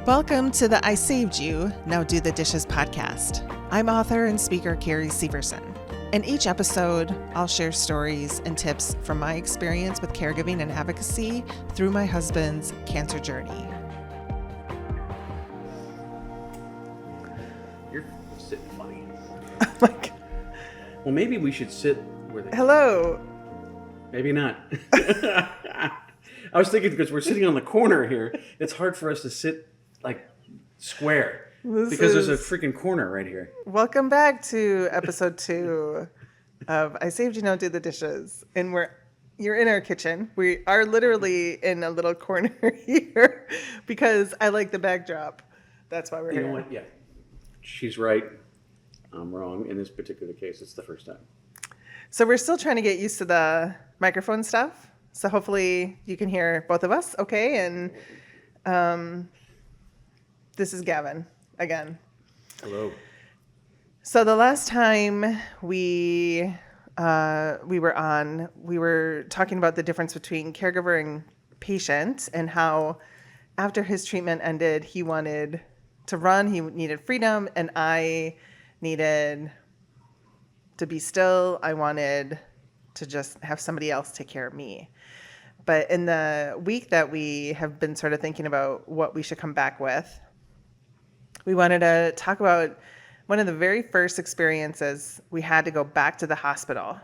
Welcome to the I Saved You, Now Do the Dishes podcast. I'm author and speaker Carrie Severson. In each episode, I'll share stories and tips from my experience with caregiving and advocacy through my husband's cancer journey. You're sitting funny. Oh my God. Well, maybe we should sit where they... Hello. Maybe not. I was thinking because we're sitting on the corner here, it's hard for us to sit like square because there's a freaking corner right here. Welcome back to episode 2 of I Saved You, Now Do the Dishes. And you're in our kitchen. We are literally in a little corner here because I like the backdrop. That's why we're here. You know what? Yeah. She's right. I'm wrong. In this particular case, it's the first time. So we're still trying to get used to the microphone stuff. So hopefully you can hear both of us okay. And this is Gavin again. Hello. So the last time we were talking about the difference between caregiver and patient and how after his treatment ended, he wanted to run, he needed freedom, and I needed to be still. I wanted to just have somebody else take care of me. But in the week that we have been sort of thinking about what we should come back with, we wanted to talk about one of the very first experiences we had to go back to the hospital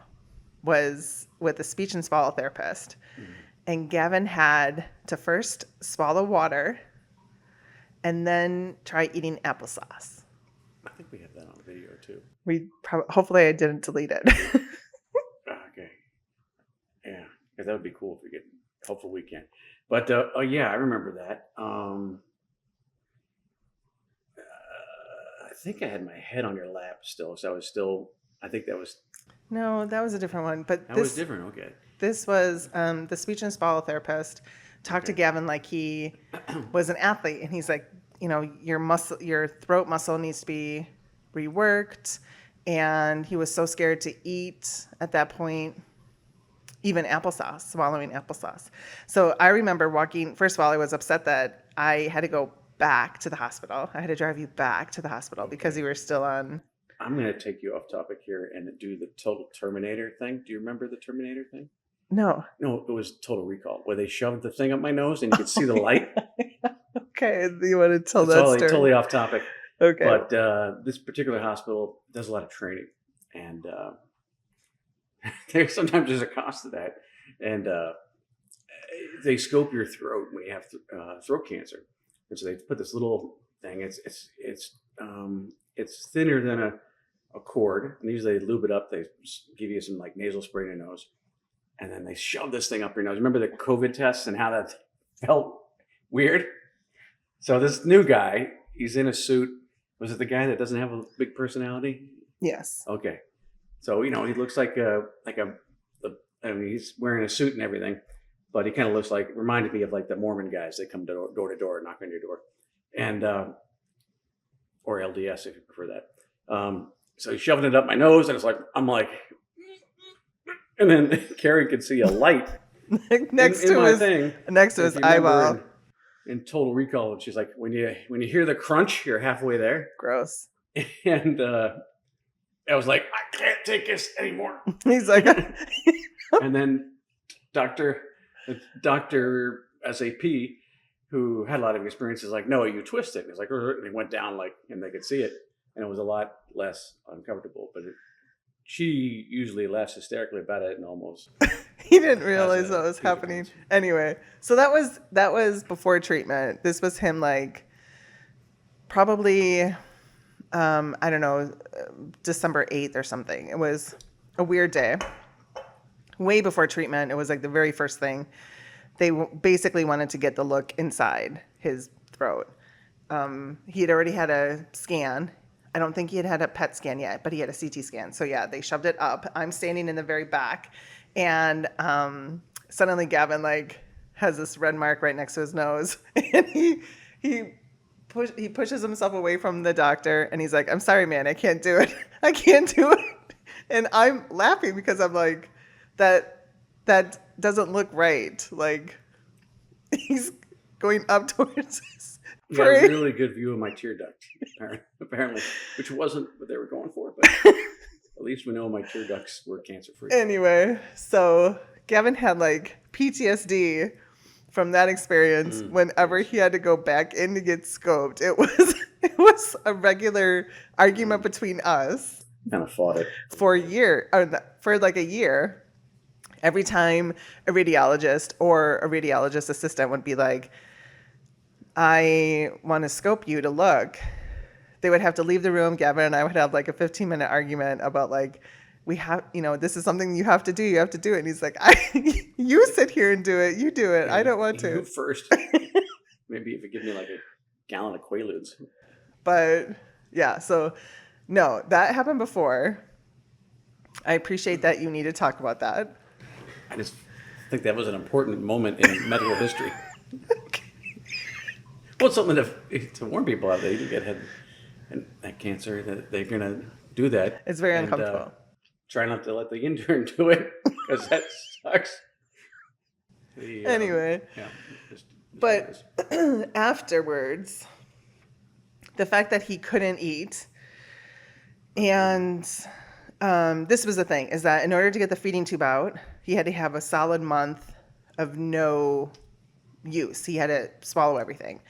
was with a speech and swallow therapist. Mm-hmm. And Gavin had to first swallow water and then try eating applesauce. I think we have that on video too. Hopefully I didn't delete it. Okay. Yeah, because that would be cool if we could. Hopefully we can. But yeah, I remember that. I think I had my head on your lap still, so I was still. I think that was. No, that was a different one. But that was different. Okay. This was the speech and swallow therapist talked to Gavin like he was an athlete, and he's like, you know, your throat muscle needs to be reworked, and he was so scared to eat at that point, even applesauce, swallowing applesauce. So I remember walking. First of all, I was upset that I had to go back to the hospital. I had to drive you back to the hospital because you were still on. I'm going to take you off topic here and do the total Terminator thing. Do you remember the Terminator thing? No, it was Total Recall where they shoved the thing up my nose and you could see the light. Okay, you want to tell that story? Totally off topic. Okay, but this particular hospital does a lot of training, and sometimes there's a cost to that, and they scope your throat when you have throat cancer, and so they put this little thing. It's thinner than a cord, and usually they lube it up. They give you some like nasal spray in your nose. And then they shove this thing up your nose. Remember the COVID tests and how that felt weird? So this new guy, he's in a suit. Was it the guy that doesn't have a big personality? Yes. Okay. So, you know, he looks like he's wearing a suit and everything, but he kind of reminded me of like the Mormon guys that come door to door, knock on your door. And, or LDS if you prefer that. So he's shoving it up my nose and I'm like, and then Carrie could see a light next to his eyeball. In Total Recall, and she's like, when you hear the crunch, you're halfway there. Gross. And I was like, I can't take this anymore. He's like, and then Dr. SAP, who had a lot of experience, is like, no, you twist it. And it's like, and it went down and they could see it, and it was a lot less uncomfortable, but she usually laughs hysterically about it and almost. He didn't realize that was happening. Anyway, so that was before treatment. This was him probably, I don't know, December 8th or something. It was a weird day. Way before treatment, it was like the very first thing. They basically wanted to get the look inside his throat. He had already had a scan. I don't think he had a PET scan yet, but he had a CT scan. So yeah, they shoved it up. I'm standing in the very back, and suddenly Gavin has this red mark right next to his nose, and he pushes himself away from the doctor, and he's like, "I'm sorry, man, I can't do it. I can't do it." And I'm laughing because I'm like, that doesn't look right. Like, he's going up towards You got a really good view of my tear duct, apparently, which wasn't what they were going for, but at least we know my tear ducts were cancer free. Anyway, so Gavin had like PTSD from that experience. Whenever he had to go back in to get scoped, it was a regular argument between us. Kind of fought it for a year, or for like a year. Every time a radiologist or a radiologist assistant would be like, I want to scope you to look, they would have to leave the room. Gavin and I would have like a 15-minute argument about like, we have, this is something you have to do. You have to do it. And he's like, you sit here and do it. You do it. I don't want to. You first. Maybe if you give me like a gallon of Quaaludes. But yeah, so no, that happened before. I appreciate that you need to talk about that. I just think that was an important moment in medical history. Well, it's something to warn people out there. You get head and that cancer, that they're going to do that. It's very uncomfortable. Try not to let the intern do it, because that sucks. Anyway. Yeah. But afterwards, the fact that he couldn't eat, and this was the thing, is that in order to get the feeding tube out, he had to have a solid month of no use. He had to swallow everything.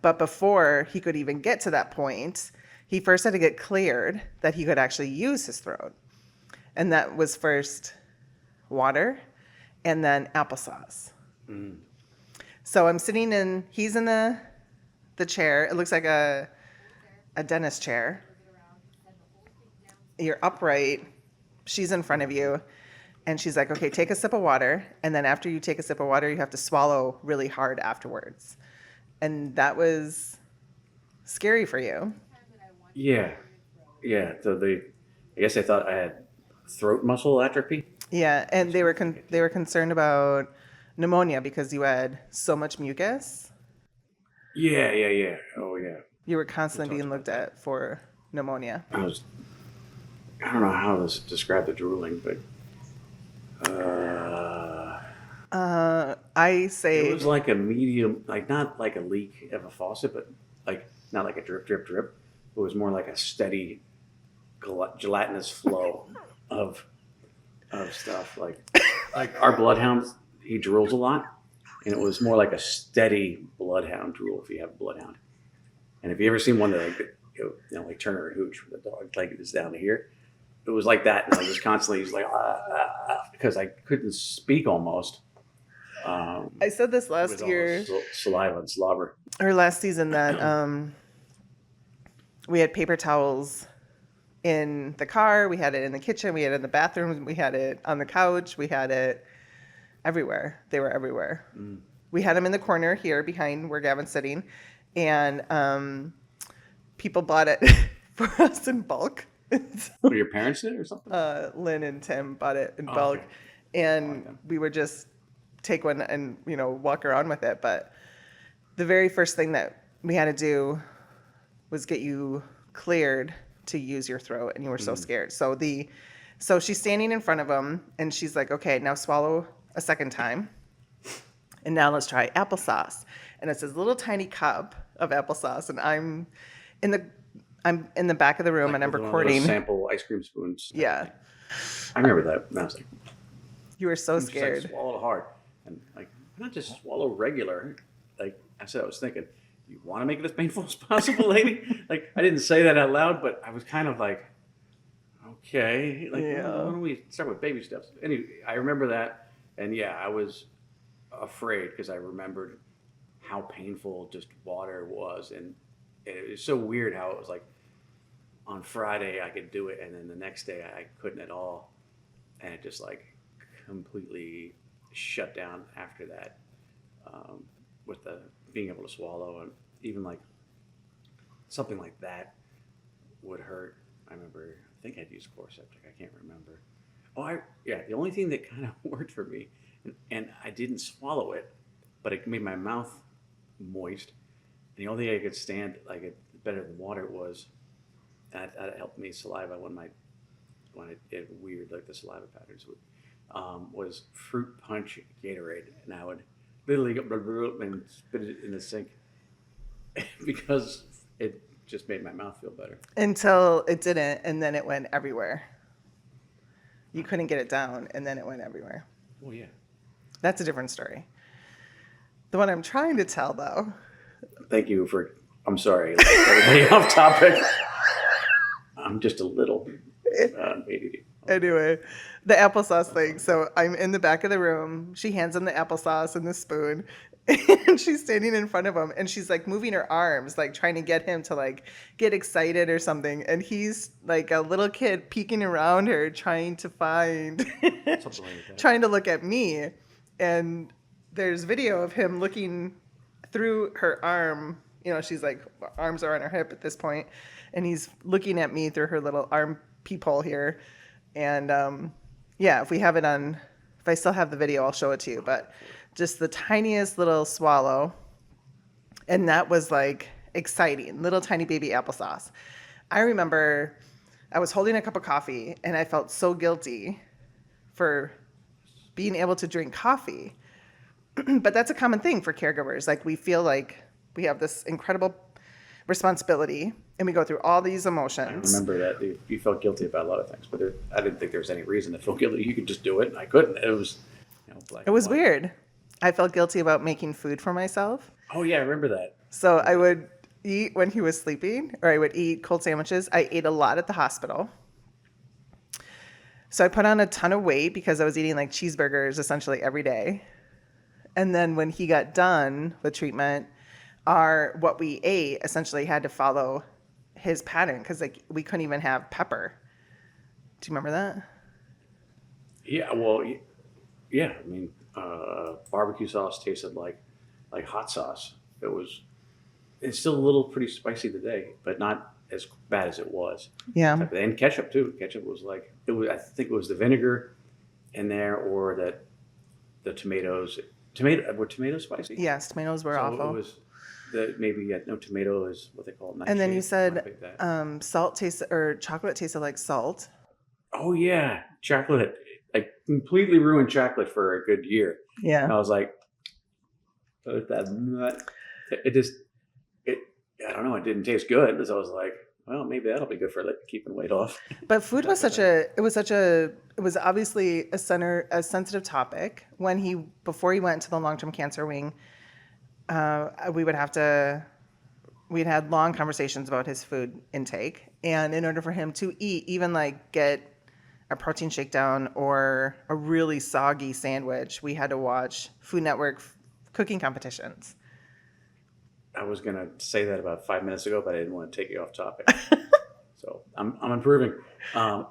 But before he could even get to that point, he first had to get cleared that he could actually use his throat. And that was first water and then applesauce. Mm. So I'm sitting he's in the chair. It looks like a dentist chair. You're upright. She's in front of you. And she's like, okay, take a sip of water. And then after you take a sip of water, you have to swallow really hard afterwards. And that was scary for you. Yeah. Yeah. So I guess they thought I had throat muscle atrophy. Yeah. And they were concerned about pneumonia because you had so much mucus. Yeah. Oh, yeah. You were constantly being looked at for pneumonia. I don't know how to describe the drooling, but I say it was like a medium, like not like a leak of a faucet, but like not like a drip, drip, drip. It was more like a steady gelatinous flow of stuff. Like our bloodhound, he drools a lot, and it was more like a steady bloodhound drool if you have a bloodhound. And if you ever seen one that like Turner or Hooch, where the dog like is down to here, it was like that. And I was just constantly just like because I couldn't speak almost. I said this last year, saliva and slobber, or last season, that we had paper towels in the car, we had it in the kitchen, we had it in the bathroom, we had it on the couch, we had it everywhere. They were everywhere. We had them in the corner here behind where Gavin's sitting, and people bought it for us in bulk. Were your parents did or something? Lynn and Tim bought it in bulk, okay. And we would just take one and walk around with it. But the very first thing that we had to do was get you cleared to use your throat, and you were so scared. So she's standing in front of him, and she's like, "Okay, now swallow a second time, and now let's try applesauce." And it's this little tiny cup of applesauce, and I'm in the back of the room, like, and I'm recording. Sample ice cream spoons. Yeah, I remember that. And I was like, "You were so scared." Just, like, swallow hard, and like, not just swallow regular. Like I said, I was thinking, you want to make it as painful as possible, lady? Like, I didn't say that out loud, but I was kind of like, okay, like, why don't we start with baby steps? Anyway, I remember that, and yeah, I was afraid because I remembered how painful just water was, and it was so weird how it was like on Friday I could do it, and then the next day I couldn't at all, and it just like completely shut down after that, with the being able to swallow, and even like something like that would hurt. I remember, I think I'd used Chloraseptic, I can't remember. The only thing that kind of worked for me, and I didn't swallow it, but it made my mouth moist. And the only thing I could stand like it better than water was that helped me saliva when it weird, like the saliva patterns was fruit punch Gatorade, and I would literally go and spit it in the sink. because it just made my mouth feel better. Until it didn't, and then it went everywhere. You couldn't get it down, and then it went everywhere. Oh yeah. That's a different story. The one I'm trying to tell, though. Thank you for. I'm sorry, everybody off topic. I'm just a little ADD. Anyway, the applesauce thing. So I'm in the back of the room. She hands him the applesauce and the spoon. And she's standing in front of him. And she's like moving her arms, like trying to get him to like get excited or something. And he's like a little kid peeking around her, trying to find, Something like that. trying to look at me. And there's video of him looking through her arm. You know, she's like, arms are on her hip at this point. And he's looking at me through her little arm peephole here. And yeah, if we have it on, if I still have the video, I'll show it to you. But just the tiniest little swallow. And that was like exciting, little tiny baby applesauce. I remember I was holding a cup of coffee and I felt so guilty for being able to drink coffee. But that's a common thing for caregivers. Like we feel like we have this incredible responsibility and we go through all these emotions. I remember that you felt guilty about a lot of things, but I didn't think there was any reason to feel guilty. You could just do it, and I couldn't. It was, black. It was weird. I felt guilty about making food for myself. Oh yeah, I remember that. So I would eat when he was sleeping, or I would eat cold sandwiches. I ate a lot at the hospital. So I put on a ton of weight because I was eating like cheeseburgers essentially every day. And then when he got done with treatment, what we ate essentially had to follow his pattern because like we couldn't even have pepper. Do you remember that? Yeah, well, yeah. I mean, barbecue sauce tasted like hot sauce. It's still a little pretty spicy today, but not as bad as it was. Yeah. And ketchup too. Ketchup was like I think it was the vinegar in there, or that the tomatoes. Were tomatoes spicy? Yes, tomatoes were so awful. It was maybe no tomato is what they call it. And then you said salt tasted or chocolate tasted like salt. Oh yeah, chocolate. I completely ruined chocolate for a good year. Yeah. And I was like, I don't know. It didn't taste good. So I was like, well, maybe that'll be good for like keeping weight off. But food was it was obviously a sensitive topic before he went to the long-term cancer wing. We'd had long conversations about his food intake. And in order for him to eat, even like get a protein shakedown or a really soggy sandwich, we had to watch Food Network cooking competitions. I was going to say that about 5 minutes ago, but I didn't want to take you off topic. So I'm improving.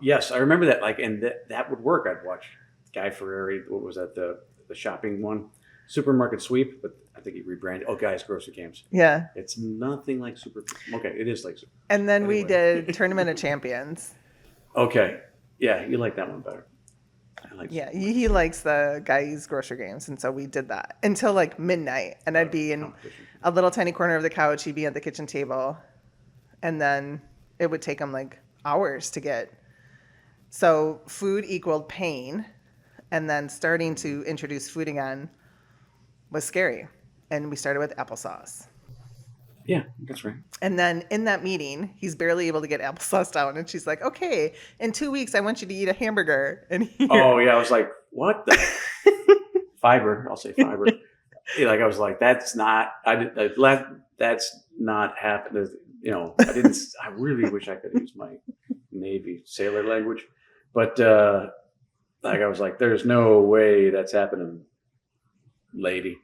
Yes, I remember that. Like, and that would work. I'd watch Guy Fieri. What was that? The shopping one, Supermarket Sweep. But I think he rebranded. Oh, Guy's Grocery Games. Yeah. It's nothing like Super. Okay, it is like Super. And then we did Tournament of Champions. Okay. Yeah, you like that one better. Yeah, he likes the Guy's Grocery Games, and so we did that until like midnight, and I'd be in a little tiny corner of the couch. He'd be at the kitchen table, and then it would take him like hours to get. So food equaled pain, and then starting to introduce food again was scary, and we started with applesauce. Yeah, that's right. And then in that meeting, he's barely able to get applesauce down. And she's like, okay, in 2 weeks, I want you to eat a hamburger. And oh, yeah. I was like, what the? Fiber. I'll say fiber. Like, I was like, that's not happening. I really wish I could use my Navy sailor language. But like, I was like, there's no way that's happening, lady.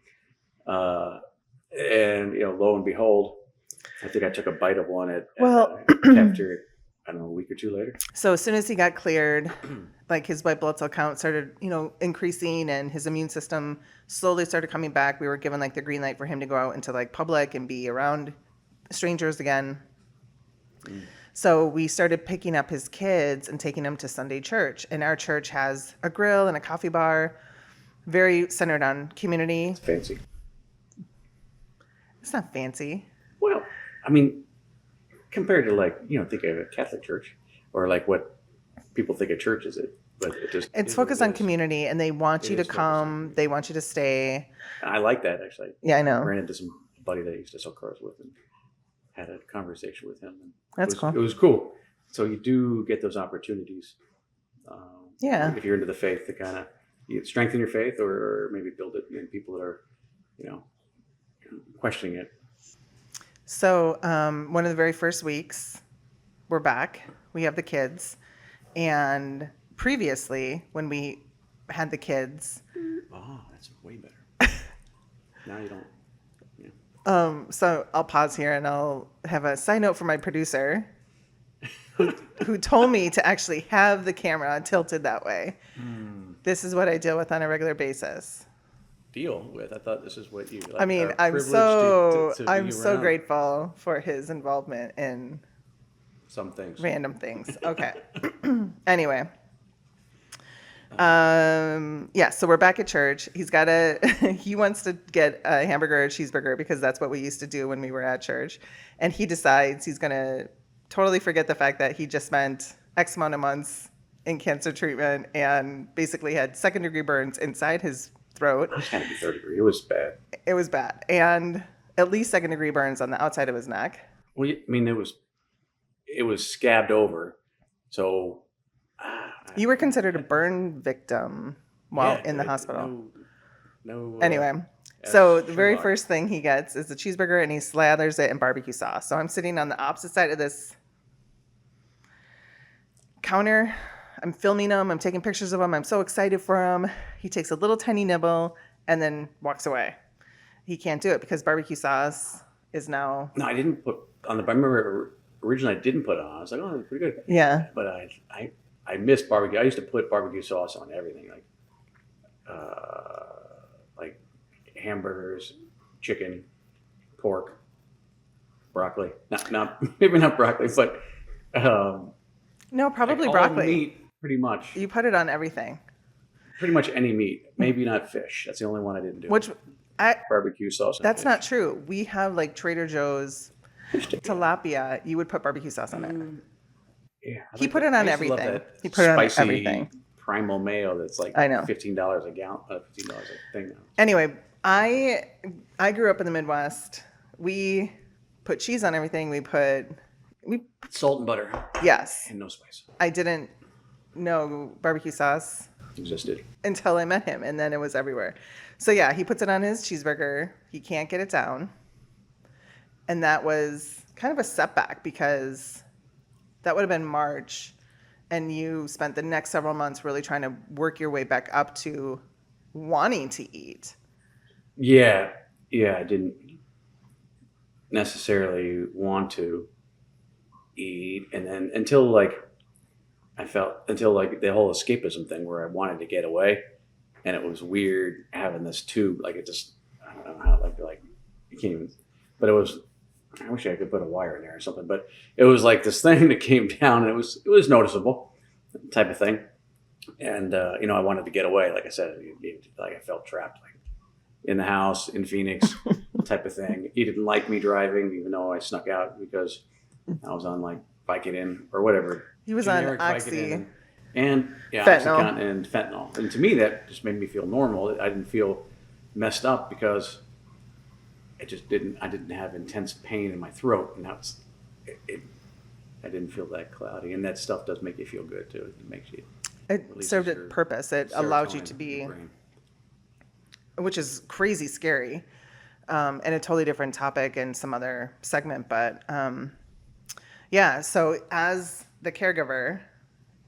And lo and behold, I think I took a bite of one at cafeteria. I don't know, a week or two later. So as soon as he got cleared, like his white blood cell count started, increasing, and his immune system slowly started coming back. We were given like the green light for him to go out into like public and be around strangers again. So we started picking up his kids and taking them to Sunday church. And our church has a grill and a coffee bar, very centered on community. It's fancy. It's not fancy. Well, I mean, compared to think of a Catholic church or like what people think a church is, but it's focused on community, and they want you to come. They want you to stay. I like that, actually. Yeah, I know. I ran into some buddy that I used to sell cars with, and had a conversation with him. And That's cool. It was cool. So you do get those opportunities. Yeah. If you're into the faith, to kind of strengthen your faith, or maybe build it in people that are, questioning it. So one of the very first weeks, we're back. We have the kids. And previously, when we had the kids... Oh, that's way better. Now you don't... Yeah. So I'll pause here and I'll have a side note for my producer who told me to actually have the camera tilted that way. This is what I deal with on a regular basis. Deal with? I thought this is what you... I mean, I'm so grateful for his involvement in some things, random things. Okay. Anyway. Yeah, so we're back at church. He wants to get a hamburger or a cheeseburger because that's what we used to do when we were at church. And he decides he's going to totally forget the fact that he just spent X amount of months in cancer treatment and basically had 2nd-degree burns inside his throat. It was kind of 3rd degree. It was bad. It was bad. And at least 2nd-degree burns on the outside of his neck. Well, I mean, it was scabbed over. So... You were considered a burn victim while in the hospital. No. Anyway, so the very first thing he gets is the cheeseburger and he slathers it in barbecue sauce. So I'm sitting on the opposite side of this counter. I'm filming him. I'm taking pictures of him. I'm so excited for him. He takes a little tiny nibble and then walks away. He can't do it because barbecue sauce is now... No, I didn't put on the... I remember originally I didn't put it on. I was like, oh, that's pretty good. Yeah. But I miss barbecue. I used to put barbecue sauce on everything, like hamburgers, chicken, pork, broccoli. Maybe not broccoli, but no, probably all broccoli. Meat, pretty much. You put it on everything. Pretty much any meat. Maybe not fish. That's the only one I didn't do. Barbecue sauce. That's not true. We have like Trader Joe's tilapia. You would put barbecue sauce on it. Yeah, he put it on everything. He put it on everything. Primal mayo that's like I know. $15 a gallon, $15 a thing. Anyway, I grew up in the Midwest. We put cheese on everything. We put salt and butter. Yes. And no spice. I didn't know barbecue sauce existed until I met him, and then it was everywhere. So yeah, he puts it on his cheeseburger. He can't get it down. And that was kind of a setback because that would have been March, and you spent the next several months really trying to work your way back up to wanting to eat. Yeah, I didn't necessarily want to eat, and then until the whole escapism thing where I wanted to get away, and it was weird having this tube, like it just, I don't know how, like you can't even, but it was. I wish I could put a wire in there or something, but it was like this thing that came down, and it was noticeable, type of thing. And I wanted to get away. Like I said, like I felt trapped, like in the house in Phoenix, type of thing. He didn't like me driving, even though I snuck out because I was on like Vicodin or whatever. He was on Oxy and fentanyl. Oxycontin and fentanyl. And to me, that just made me feel normal. I didn't feel messed up because I didn't have intense pain in my throat, and I didn't feel that cloudy, and that stuff does make you feel good too. It makes you. It served its purpose. It allowed you to be, which is crazy scary, and a totally different topic in some other segment. But yeah, so as the caregiver,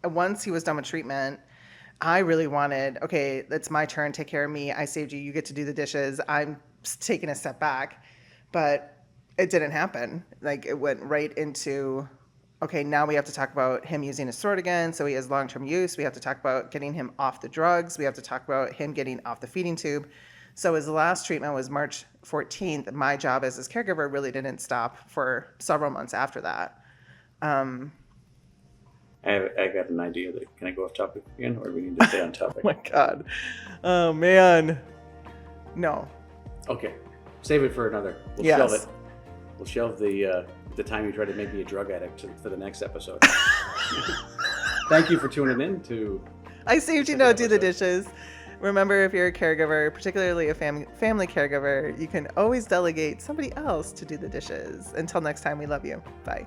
once he was done with treatment, I really wanted, okay, it's my turn. Take care of me. I saved you. You get to do the dishes. I'm taking a step back, but it didn't happen. Like it went right into, okay, now we have to talk about him using his sword again. So he has long-term use. We have to talk about getting him off the drugs. We have to talk about him getting off the feeding tube. So his last treatment was March 14th. My job as his caregiver really didn't stop for several months after that. I got an idea. Can I go off topic again, or do we need to stay on topic? Oh my God. Oh man. No. Okay, save it for another. We'll shelve it. We'll shelve the time you try to make me a drug addict for the next episode. Thank you for tuning in to. I saved you to do the dishes. Remember, if you're a caregiver, particularly a family caregiver, you can always delegate somebody else to do the dishes. Until next time, we love you. Bye.